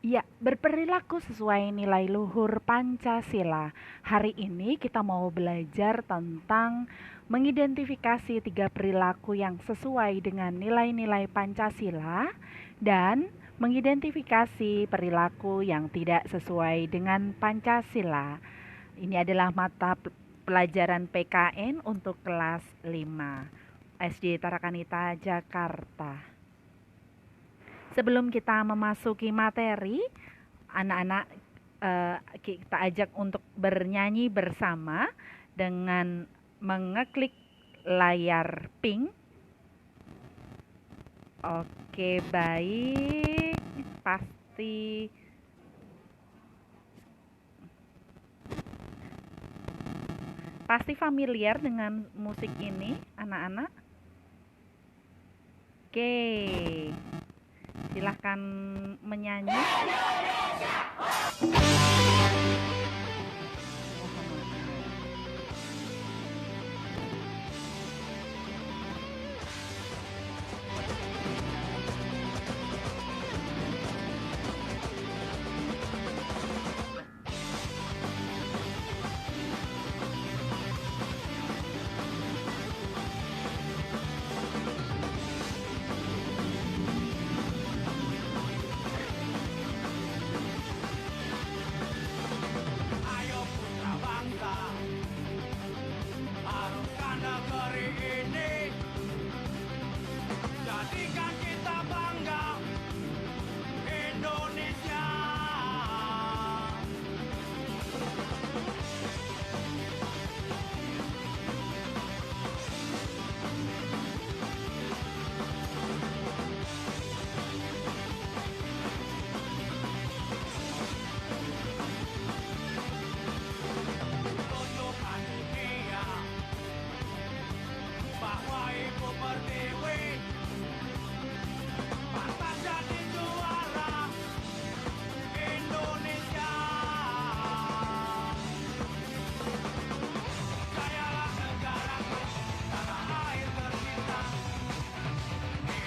Ya, berperilaku sesuai nilai luhur Pancasila. Hari ini kita mau belajar tentang mengidentifikasi 3 perilaku yang sesuai dengan nilai-nilai Pancasila dan mengidentifikasi perilaku yang tidak sesuai dengan Pancasila. Ini adalah mata pelajaran PKN untuk kelas 5 SD Tarakanita, Jakarta. Sebelum kita memasuki materi, anak-anak kita ajak untuk bernyanyi bersama dengan mengeklik layar pink. Oke, baik. Pasti pasti familiar dengan musik ini, anak-anak. Oke, silahkan menyanyi. Ayo putra bangsa, harumkan negeri ini. Jadikan kita bangga, Indonesia. Tunjukkan dunia bahwa Ibu Pertiwi pantas jadi juara Indonesia. Jayalah negaraku, tanah air tercinta,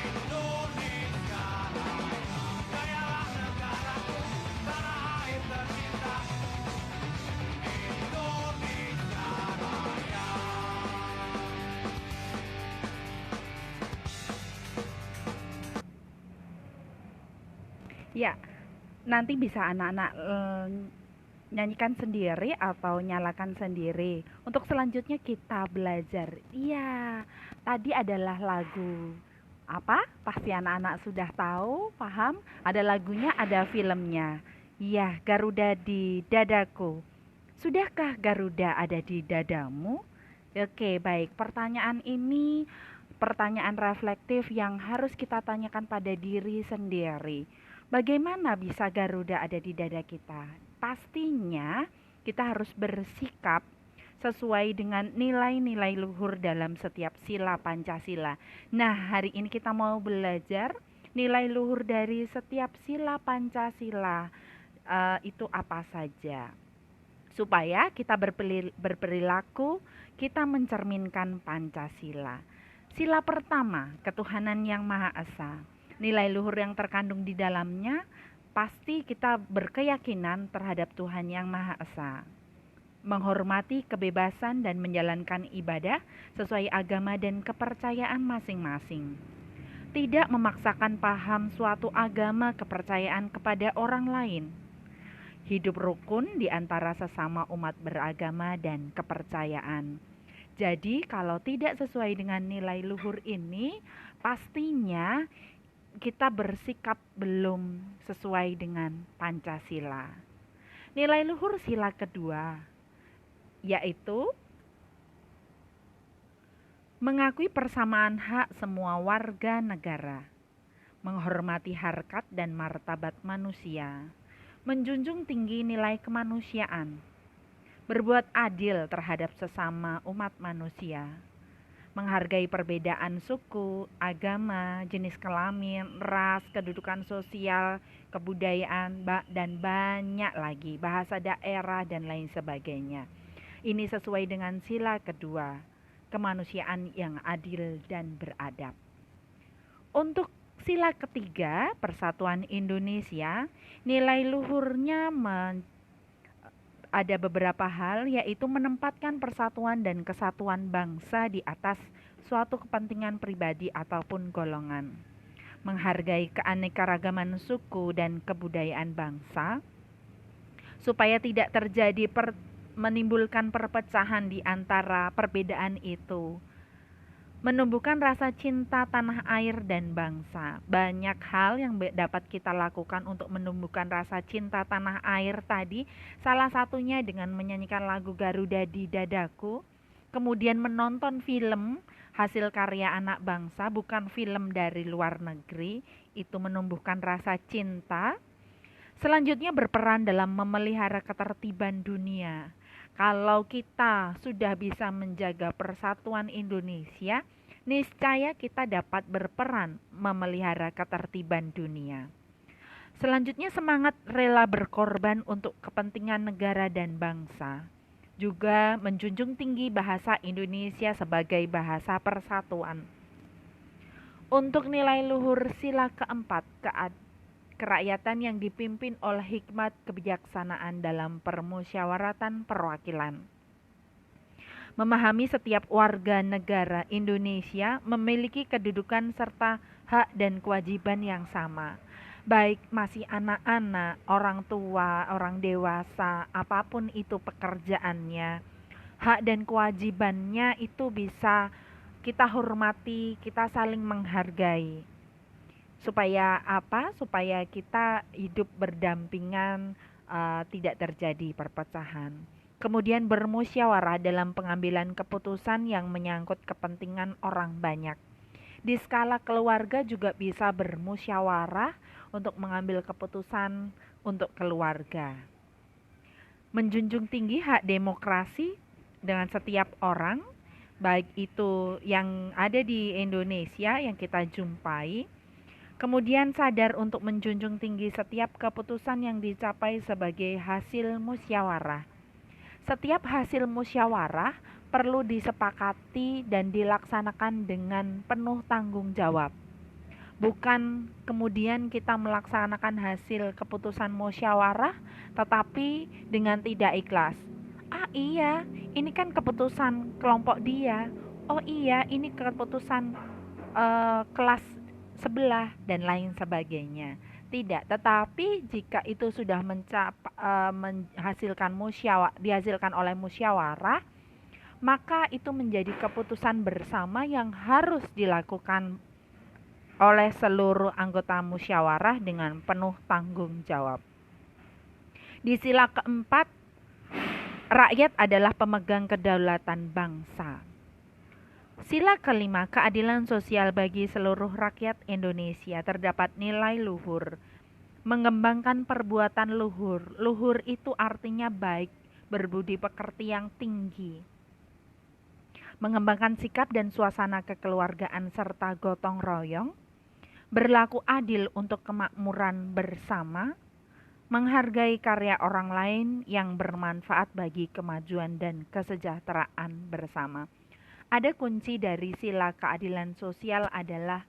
Indonesia Raya. Jayalah negaraku, tanah air tercinta, Indonesia Raya. Ya, nanti bisa anak-anak nyanyikan sendiri atau nyalakan sendiri. Untuk selanjutnya kita belajar. Iya, tadi adalah lagu apa? Pasti anak-anak sudah tahu, paham? Ada lagunya, ada filmnya. Iya, Garuda di Dadaku. Sudahkah Garuda ada di dadamu? Oke, baik. Pertanyaan ini pertanyaan reflektif yang harus kita tanyakan pada diri sendiri. Bagaimana bisa Garuda ada di dada kita? Pastinya kita harus bersikap sesuai dengan nilai-nilai luhur dalam setiap sila Pancasila. Nah, hari ini kita mau belajar nilai luhur dari setiap sila Pancasila. Itu apa saja? Supaya kita berperilaku, kita mencerminkan Pancasila. Sila pertama, ketuhanan yang Maha Esa. Nilai luhur yang terkandung di dalamnya, pasti kita berkeyakinan terhadap Tuhan yang Maha Esa. Menghormati kebebasan dan menjalankan ibadah sesuai agama dan kepercayaan masing-masing. Tidak memaksakan paham suatu agama kepercayaan kepada orang lain. Hidup rukun di antara sesama umat beragama dan kepercayaan. Jadi, kalau tidak sesuai dengan nilai luhur ini, pastinya kita bersikap belum sesuai dengan Pancasila. Nilai luhur sila kedua, yaitu mengakui persamaan hak semua warga negara, menghormati harkat dan martabat manusia, menjunjung tinggi nilai kemanusiaan, berbuat adil terhadap sesama umat manusia, menghargai perbedaan suku, agama, jenis kelamin, ras, kedudukan sosial, kebudayaan, dan banyak lagi, bahasa daerah dan lain sebagainya. Ini sesuai dengan sila kedua, kemanusiaan yang adil dan beradab. Untuk Sila ketiga, Persatuan Indonesia, nilai luhurnya ada beberapa hal, yaitu menempatkan persatuan dan kesatuan bangsa di atas suatu kepentingan pribadi ataupun golongan, menghargai keanekaragaman suku dan kebudayaan bangsa, supaya tidak terjadi menimbulkan perpecahan di antara perbedaan itu, menumbuhkan rasa cinta tanah air dan bangsa. Banyak hal yang dapat kita lakukan untuk menumbuhkan rasa cinta tanah air tadi. Salah satunya dengan menyanyikan lagu Garuda di Dadaku, kemudian menonton film hasil karya anak bangsa, bukan film dari luar negeri. Itu menumbuhkan rasa cinta. Selanjutnya berperan dalam memelihara ketertiban dunia. Kalau kita sudah bisa menjaga persatuan Indonesia, niscaya kita dapat berperan memelihara ketertiban dunia. Selanjutnya semangat rela berkorban untuk kepentingan negara dan bangsa. Juga menjunjung tinggi bahasa Indonesia sebagai bahasa persatuan. Untuk nilai luhur sila keempat, kerakyatan yang dipimpin oleh hikmat kebijaksanaan dalam permusyawaratan perwakilan. Memahami setiap warga negara Indonesia memiliki kedudukan serta hak dan kewajiban yang sama. Baik masih anak-anak, orang tua, orang dewasa, apapun itu pekerjaannya, hak dan kewajibannya itu bisa kita hormati, kita saling menghargai. Supaya apa? Supaya kita hidup berdampingan, tidak terjadi perpecahan. Kemudian bermusyawarah dalam pengambilan keputusan yang menyangkut kepentingan orang banyak. Di skala keluarga juga bisa bermusyawarah untuk mengambil keputusan untuk keluarga. Menjunjung tinggi hak demokrasi dengan setiap orang, baik itu yang ada di Indonesia yang kita jumpai. Kemudian sadar untuk menjunjung tinggi setiap keputusan yang dicapai sebagai hasil musyawarah. Setiap hasil musyawarah perlu disepakati dan dilaksanakan dengan penuh tanggung jawab. Bukan kemudian kita melaksanakan hasil keputusan musyawarah tetapi dengan tidak ikhlas. Ah iya, ini kan keputusan kelompok dia. Oh iya, ini keputusan kelas sebelah dan lain sebagainya. Tidak, tetapi jika itu sudah dihasilkan oleh musyawarah, maka itu menjadi keputusan bersama yang harus dilakukan oleh seluruh anggota musyawarah dengan penuh tanggung jawab. Di sila keempat, rakyat adalah pemegang kedaulatan bangsa. Sila kelima, keadilan sosial bagi seluruh rakyat Indonesia. Terdapat nilai luhur, mengembangkan perbuatan luhur. Luhur itu artinya baik, berbudi pekerti yang tinggi. Mengembangkan sikap dan suasana kekeluargaan serta gotong royong. Berlaku adil untuk kemakmuran bersama. Menghargai karya orang lain yang bermanfaat bagi kemajuan dan kesejahteraan bersama. Ada kunci dari sila keadilan sosial adalah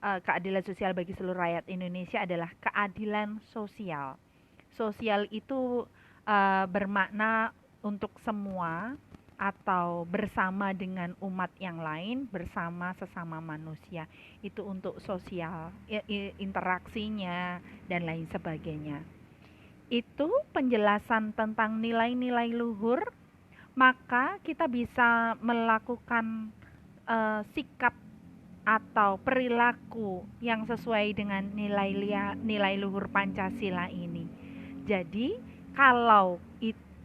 keadilan sosial bagi seluruh rakyat Indonesia adalah keadilan sosial. Sosial itu bermakna untuk semua atau bersama dengan umat yang lain, bersama sesama manusia. Itu untuk sosial, interaksinya dan lain sebagainya. Itu penjelasan tentang nilai-nilai luhur. Maka kita bisa melakukan sikap atau perilaku yang sesuai dengan nilai luhur Pancasila ini. Jadi kalau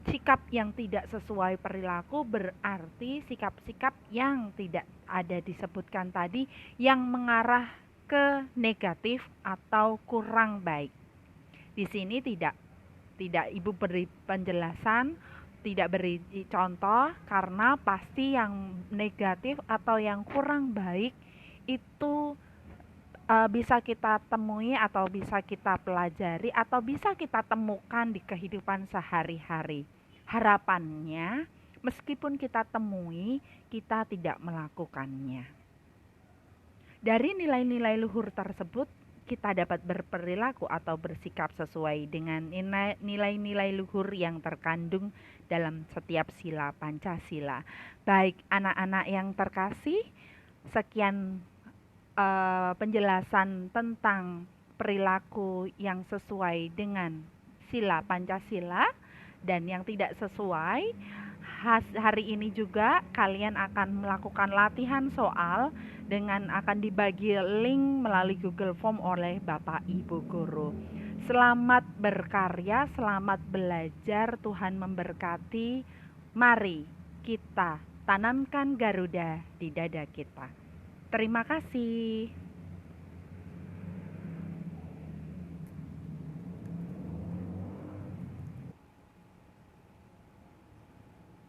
sikap yang tidak sesuai perilaku berarti sikap-sikap yang tidak ada disebutkan tadi yang mengarah ke negatif atau kurang baik. Di sini tidak Ibu beri penjelasan, tidak beri contoh, karena pasti yang negatif atau yang kurang baik itu bisa kita temui atau bisa kita pelajari atau bisa kita temukan di kehidupan sehari-hari. Harapannya meskipun kita temui, kita tidak melakukannya. Dari nilai-nilai luhur tersebut, kita dapat berperilaku atau bersikap sesuai dengan nilai-nilai luhur yang terkandung dalam setiap sila Pancasila. Baik anak-anak yang terkasih, sekian penjelasan tentang perilaku yang sesuai dengan sila Pancasila dan yang tidak sesuai. Hari ini juga kalian akan melakukan latihan soal dengan akan dibagi link melalui Google Form oleh Bapak Ibu Guru. Selamat berkarya, selamat belajar, Tuhan memberkati. Mari kita tanamkan Garuda di dada kita. Terima kasih.